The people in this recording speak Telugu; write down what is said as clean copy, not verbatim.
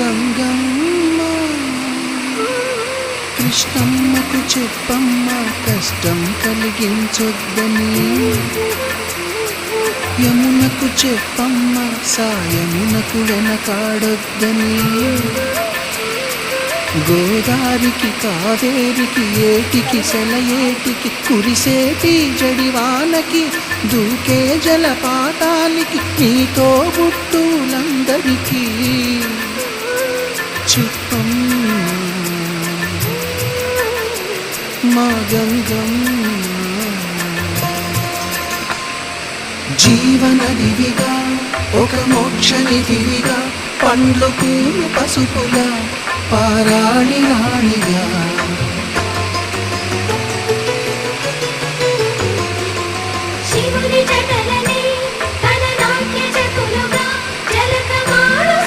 గంగమ్మ కృష్ణమ్మకు చెప్పమ్మ కష్టం కలిగించొద్దని, యమునకు చెప్పమ్మ సాయమునకు వెనకాడొద్దని, గోదారికి కావేరికి ఏటికి సెలయేటికి కురిసేటి జడివానకి దూకే జలపాతానికి నీతో బుట్టులందరికీ చెప్పమ్మ మా గంగమ్మ. జీవనదివిగా ఒక మోక్షనిధివిగా పండ్లు పూలు పసుపుగా పారాణి రాణిగా